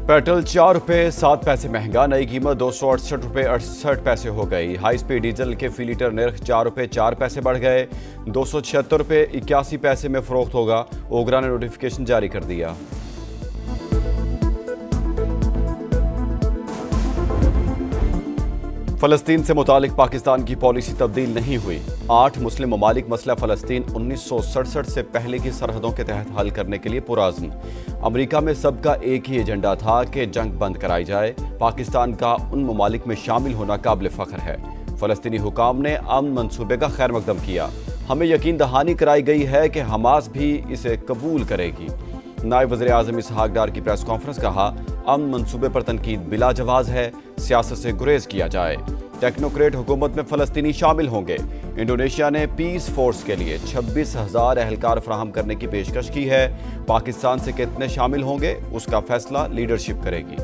Petrol 4 रुपये 7 पैसे महंगा, नई कीमत 268 रुपये 68 पैसे हो गई। हाई स्पीड डीजल के फी लीटर निर्ख 4 रुपये 4 पैसे बढ़ गए, 276 रुपये 81 पैसे में फरोख्त होगा। ओगरा ने नोटिफिकेशन जारी कर दिया। फलस्तीन से मुतालिक पाकिस्तान की पॉलिसी तब्दील नहीं हुई। 8 मुस्लिम ममालिक मसला फलस्तीन 1967 से पहले की सरहदों के तहत हल करने के लिए पुरअज़्म। अमेरिका में सबका एक ही एजेंडा था कि जंग बंद कराई जाए। पाकिस्तान का उन ममालिक में शामिल होना काबिल फ़ख्र है। फलस्तीनी हुकाम ने अमन मंसूबे का खैर मकदम किया। हमें यकीन दहानी कराई गई है कि हमास भी इसे कबूल करेगी। नायब वज़ीर आज़म इसहाक डार की प्रेस कॉन्फ्रेंस, कहा अमन मंसूबे पर तनकीद बिला जवाज़ है, सियासत से गुरेज किया जाए। टेक्नोक्रेट हुकूमत में फ़लस्तीनी शामिल होंगे। इंडोनेशिया ने पीस फोर्स के लिए 26,000 एहलकार फराहम करने की पेशकश की है। पाकिस्तान से कितने शामिल होंगे उसका फैसला लीडरशिप करेगी।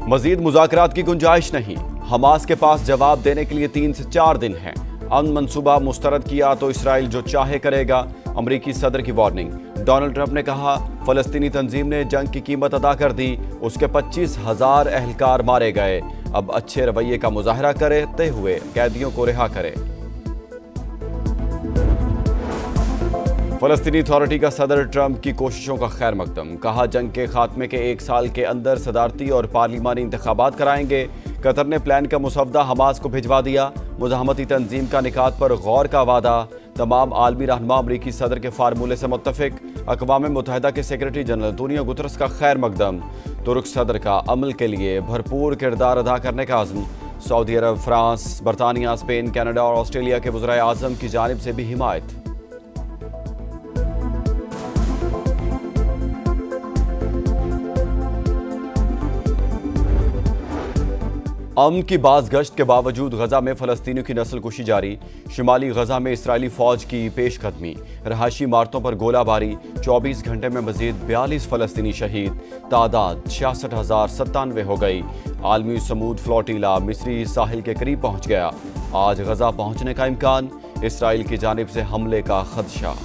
मजीद मुज़ाकरात की गुंजाइश नहीं। हमास के पास जवाब देने के लिए 3 से 4 दिन हैं। अमन मंसूबा मुस्तरद किया तो इसराइल जो चाहे करेगा। अमरीकी सदर की वार्निंग। डोनाल्ड ट्रंप ने कहा फलस्तीनी तंजीम ने जंग की कीमत अदा कर दी, उसके 25,000 एहलकार मारे गए। अब अच्छे रवैये का मुजाहरा करते हुए कैदियों को रिहा करे। फलस्तीनी अथॉरिटी का सदर ट्रंप की कोशिशों का खैर मकदम, कहा जंग के खात्मे के 1 साल के अंदर सदारती और पार्लिमानी इंतखाबात कराएंगे। कतर ने प्लान का मुसवदा हमास को भिजवा दिया। मुज़ाहमती तंजीम का निकात पर गौर का वादा। तमाम आलमी रहनुमा अमरीकी सदर के फार्मूले से मुत्तफिक। अक़वाम मुत्तहिदा के सेक्रेटरी जनरल अंतोनियो गुतरस का खैर मकदम। तुर्क सदर का अमल के लिए भरपूर किरदार अदा करने का अज़्म। सऊदी अरब, फ्रांस, बरतानिया, स्पेन, कनाडा और ऑस्ट्रेलिया के वज़ीर आज़म की जानिब से भी हिमायत। अमन की बाज़ गश्त के बावजूद गजा में फ़लस्तीनियों की नस्ल कुशी जारी। शुमाली गजा में इसराइली फ़ौज की पेशकदमी, रहायशी इमारतों पर गोलाबारी। 24 घंटे में मजीद 42 फ़लस्तीनी शहीद, तादाद 66,097 हो गई। आलमी समूद फ्लोटीला मिस्री साहिल के करीब पहुँच गया। आज गजा पहुँचने का इम्कान, इसराइल की जानिब से हमले का खदशा।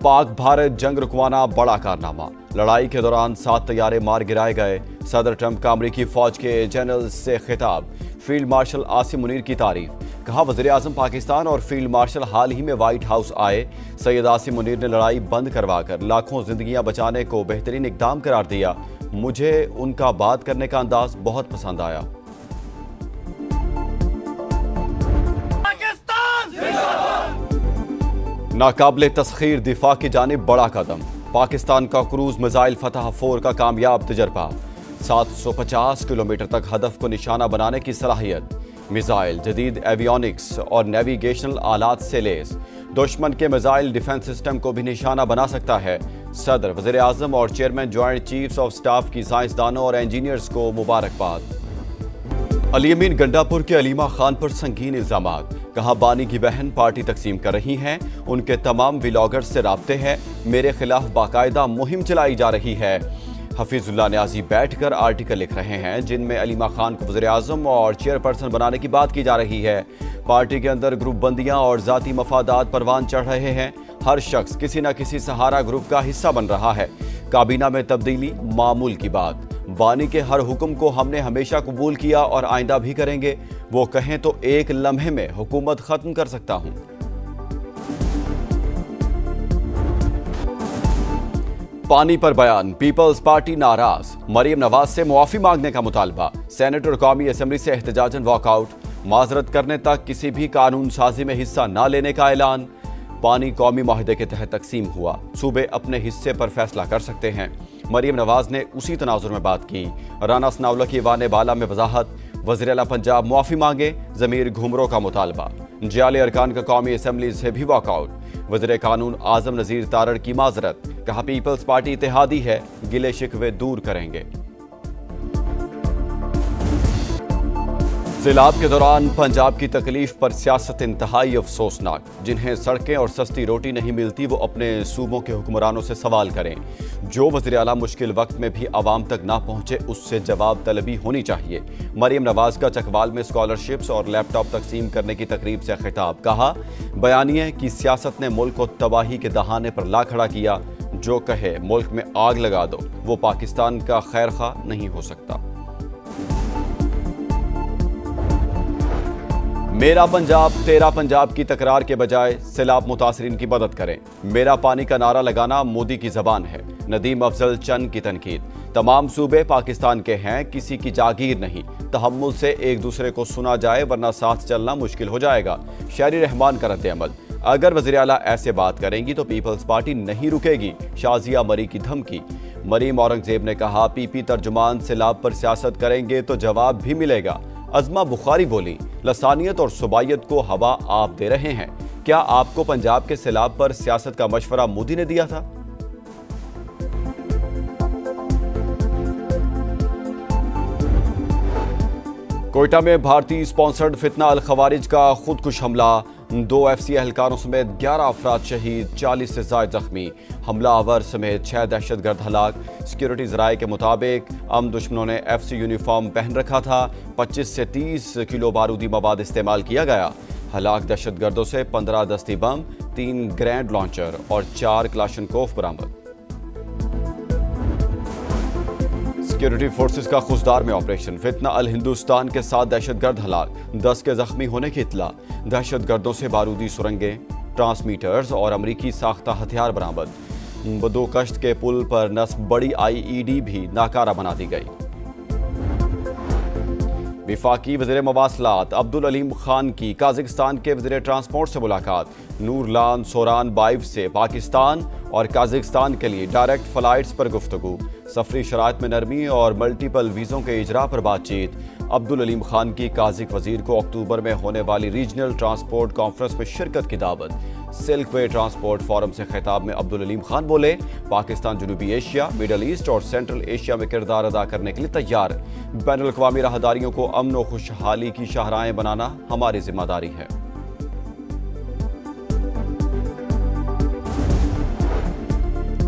पाक भारत जंग रुकवाना बड़ा कारनामा, लड़ाई के दौरान 7 तैयारे मार गिराए गए। सदर ट्रंप का अमरीकी फौज के जनरल से खिताब, फील्ड मार्शल आसिम मुनीर की तारीफ, कहा वज़ीर आज़म पाकिस्तान और फील्ड मार्शल हाल ही में व्हाइट हाउस आए। सैयद आसिम मुनीर ने लड़ाई बंद करवाकर लाखों जिंदगियां बचाने को बेहतरीन इक़दाम करार दिया। मुझे उनका बात करने का अंदाज बहुत पसंद आया। नाकाबिले तस्खीर दिफा की जानिब बड़ा कदम, पाकिस्तान का क्रूज मिसाइल फतह 4 का कामयाब तजर्बा। 750 किलोमीटर तक हदफ को निशाना बनाने की सलाहियत। मिसाइल जदीद एवियोनिक्स और नेविगेशनल आलात से लेस, दुश्मन के मिसाइल डिफेंस सिस्टम को भी निशाना बना सकता है। सदर, वज़ीर आज़म और chairman joint chiefs of staff की साइंसदानों और इंजीनियर्स को मुबारकबाद। अली अमीन गंडापुर के अलीमा खान पर संगीन इल्जामात, कहा बानी की बहन पार्टी तकसीम कर रही हैं, उनके तमाम व्लॉगर्स से राब्ते हैं, मेरे खिलाफ बाकायदा मुहिम चलाई जा रही है। हफीजुल्लाह न्याजी बैठकर आर्टिकल लिख रहे हैं जिनमें अलीमा खान को वज़ीर आज़म और चेयरपर्सन बनाने की बात की जा रही है। पार्टी के अंदर ग्रुप बंदियां और ज़ाती मफादात परवान चढ़ रहे हैं। हर शख्स किसी न किसी सहारा ग्रुप का हिस्सा बन रहा है। काबीना में तब्दीली मामूल की बात। बानी के हर हुक्म को हमने हमेशा कबूल किया और आइंदा भी करेंगे। वो कहें तो एक लम्हे में हुकूमत खत्म कर सकता हूं। पानी पर बयान, पीपल्स पार्टी नाराज, मरियम नवाज से मुआफी मांगने का मुतालबा। सेनेटर कौमी असम्बली से एहतजाजन वॉकआउट, माजरत करने तक किसी भी कानून साजी में हिस्सा न लेने का ऐलान। पानी कौमी माहिदे के तहत तकसीम हुआ, सूबे अपने हिस्से पर फैसला कर सकते हैं। मरियम नवाज ने उसी तनाजुर में बात की। राना सनाउल्लाह की वाने बाला में वजाहत, वज़ीर आला पंजाब मुआफी मांगे, ज़मीर घुमरो का मुतालबा। जियाले अरकान का कौमी असम्बली से भी वॉकआउट। वज़ीर कानून आज़म नज़ीर तारड़ की माजरत, कहा पीपल्स पार्टी इत्तेहादी है, गिले शिकवे दूर करेंगे। सैलाब के दौरान पंजाब की तकलीफ पर सियासत इंतहाई अफसोसनाक। जिन्हें सड़कें और सस्ती रोटी नहीं मिलती वो अपने सूबों के हुक्मरानों से सवाल करें। जो वज़ीर आला मुश्किल वक्त में भी आवाम तक ना पहुंचे उससे जवाब तलबी होनी चाहिए। मरीम नवाज का चकवाल में स्कॉलरशिप्स और लैपटॉप तकसीम करने की तकरीब से खिताब। कहा, बयानिए की सियासत ने मुल्क को तबाही के दहाने पर ला खड़ा किया। जो कहे मुल्क में आग लगा दो वो पाकिस्तान का खैर खा नहीं हो सकता। मेरा पंजाब तेरा पंजाब की तकरार के बजाय सैलाब मुतासरीन की मदद करें। मेरा पानी का नारा लगाना मोदी की जबान है। नदीम अफजल चंद की तनकीद। तमाम सूबे पाकिस्तान के हैं, किसी की जागीर नहीं। तहम्मुल से एक दूसरे को सुना जाए वरना साथ चलना मुश्किल हो जाएगा। शायरी रहमान का रद्द-ए-अमल। अगर वज़ीर आला ऐसे बात करेंगी तो पीपल्स पार्टी नहीं रुकेगी। शाजिया मरी की धमकी। मरीम औरंगजेब ने कहा, पीपी तर्जुमान सैलाब पर सियासत करेंगे तो जवाब भी मिलेगा। अज़मा बुखारी बोली, लसानियत और सुबाइयत को हवा आप दे रहे हैं। क्या आपको पंजाब के सैलाब पर सियासत का मशवरा मोदी ने दिया था? कोयटा में भारतीय स्पॉन्सर्ड फितना अल खवारिज का खुदकुश हमला। 2 FC एहलकारों समेत 11 अफराद शहीद, 40 से ज्यादा जख्मी। हमलावर समेत 6 दहशतगर्द हलाक। सिक्योरिटी ज़राए के मुताबिक दुश्मनों ने FC यूनिफॉर्म पहन रखा था। 25 से 30 किलो बारूदी मवाद इस्तेमाल किया गया। हलाक दहशतगर्दों से 15 दस्ती बम, 3 ग्रैंड लॉन्चर और 4 क्लाशनकोफ बरामद। सिक्योरिटी फोर्सेस का खुशदार में ऑपरेशन। फितना अल हिंदुस्तान के 7 दहशतगर्द हलाक, 10 के जख्मी होने की इत्तला। दहशतगर्दों से बारूदी सुरंगें, ट्रांसमीटर्स और अमरीकी साख्ता हथियार बरामद। बदोकश्त के पुल पर नस्ब बड़ी IED भी नाकारा बना दी गई। विफाकी वज़ीर मवासलात अब्दुल अलीम खान की काज़िकिस्तान के वज़ीर ट्रांसपोर्ट से मुलाकात। नूरलान सोरान बाइव से पाकिस्तान और काज़िकिस्तान के लिए डायरेक्ट फ्लाइट्स पर गुफ्तगू। सफरी शराइत में नरमी और मल्टीपल वीज़ों के इजरा पर बातचीत। अब्दुल अलीम खान की काज़िक वज़ीर को अक्टूबर में होने वाली रीजनल ट्रांसपोर्ट कॉन्फ्रेंस में शिरकत की दावत। सिल्क वे ट्रांसपोर्ट फोरम से खिताब में अब्दुल अलीम खान बोले, पाकिस्तान जनूबी एशिया, मिडल ईस्ट और सेंट्रल एशिया में किरदार अदा करने के लिए तैयार। बैनुल अक़वामी राहदारियों को अमन और खुशहाली की शाहराहें बनाना हमारी जिम्मेदारी है।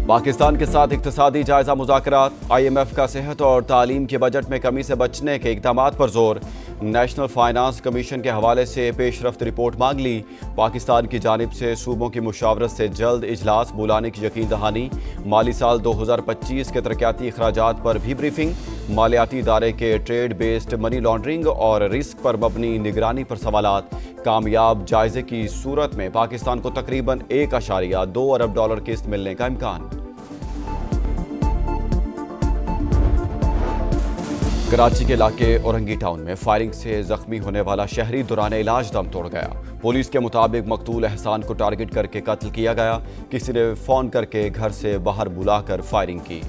पाकिस्तान के साथ इक़्तिसादी जायजा मुज़ाकरात। IMF का सेहत और तालीम के बजट में कमी से बचने के इक़दामात पर जोर। नेशनल फाइनेंस कमीशन के हवाले से पेशरफ्त रिपोर्ट मांग ली। पाकिस्तान की जानिब से सूबों की मुशावरत से जल्द इजलास बुलाने की यकीन दहानी। माली साल 2025 के तरक्याती अखराजात पर भी ब्रीफिंग। मालियाती इदारे के ट्रेड बेस्ड मनी लॉन्ड्रिंग और रिस्क पर मबनी निगरानी पर सवालात। कामयाब जायजे की सूरत में पाकिस्तान को तकरीबन $1.2 अरब किस्त मिलने का इम्कान। कराची के इलाके औरंगी टाउन में फायरिंग से जख्मी होने वाला शहरी दौरान इलाज दम तोड़ गया। पुलिस के मुताबिक मकतूल एहसान को टारगेट करके कत्ल किया गया। किसी ने फोन करके घर से बाहर बुलाकर फायरिंग की।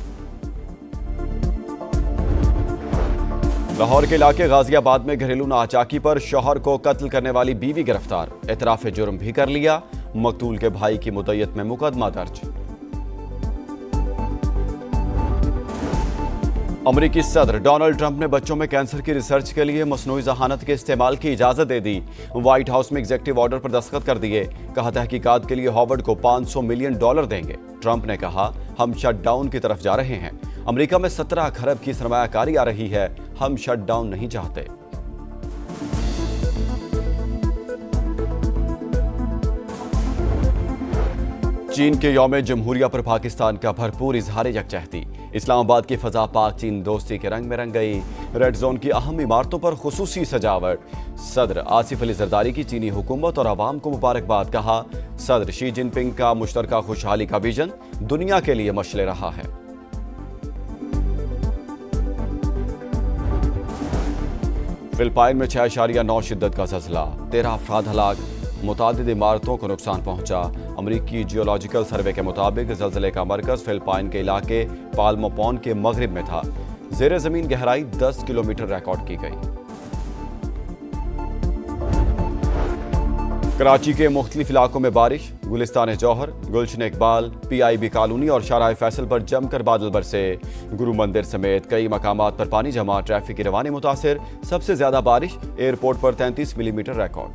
लाहौर के इलाके गाजियाबाद में घरेलू नाचाकी पर शौहर को कत्ल करने वाली बीवी गिरफ्तार। एतराफ़ जुर्म भी कर लिया। मकतूल के भाई की मुद्दत में मुकदमा दर्ज। अमरीकी सदर डोनाल्ड ट्रंप ने बच्चों में कैंसर की रिसर्च के लिए मसनूई ज़हानत के इस्तेमाल की इजाज़त दे दी। व्हाइट हाउस में एग्जीक्यूटिव ऑर्डर पर दस्तखत कर दिए। कहा, तहकीकात के लिए हॉवर्ड को $500 मिलियन देंगे। ट्रंप ने कहा, हम शटडाउन की तरफ जा रहे हैं। अमेरिका में 17 खरब की सरमायाकारी आ रही है। हम शटडाउन नहीं चाहते। चीन के यौम जमहूरिया पर पाकिस्तान का भरपूर इजहार यकजहती। इस्लामाबाद की फजा पाक चीन दोस्ती के रंग में रंग गई। रेड जोन की अहम इमारतों पर खुसूसी सजावट। सदर आसिफ अली जरदारी की चीनी हुकूमत और आवाम को मुबारकबाद। कहा, सदर शी जिनपिंग का मुश्तरका खुशहाली का विजन दुनिया के लिए मशले रहा है। फिलिपाइन में 6.9 शिद्दत का ज़लज़ला, 13 अफराद हलाक, मुतादिद इमारतों को नुकसान पहुंचा। अमरीकी जियोलॉजिकल सर्वे के मुताबिक ज़लज़ले का मरकज़ फिलिपाइन के इलाके पाल्मोपोन के मगरिब में था। ज़ेरे ज़मीन गहराई 10 किलोमीटर रिकॉर्ड की गई। कराची के मुख्तलिफ इलाकों में बारिश, गुलिस्तान जौहर, गुलशन इकबाल, PIB कॉलोनी और शाहराह फैसल पर जमकर बादल बरसे। गुरु मंदिर समेत कई मकामात पर पानी जमा, ट्रैफिक की रवानी मुतासिर। सबसे ज्यादा बारिश एयरपोर्ट पर 33 मिलीमीटर रिकॉर्ड।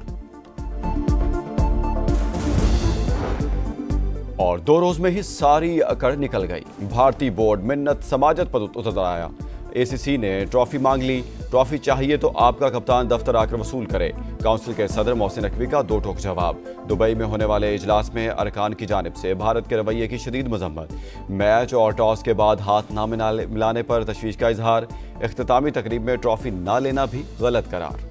और 2 रोज में ही सारी अकड़ निकल गई। भारतीय बोर्ड मिन्नत समाजत पर उतर आया। ACC ने ट्रॉफी मांग ली। ट्रॉफी चाहिए तो आपका कप्तान दफ्तर आकर वसूल करे। काउंसिल के सदर मोहसिन नकवी का 2 टोक जवाब। दुबई में होने वाले इजलास में अरकान की जानिब से भारत के रवैये की शदीद मजम्मत। मैच और टॉस के बाद हाथ ना मिलाने पर तशवीश का इजहार। इख्तितामी तकरीब में ट्रॉफी ना लेना भी गलत करार।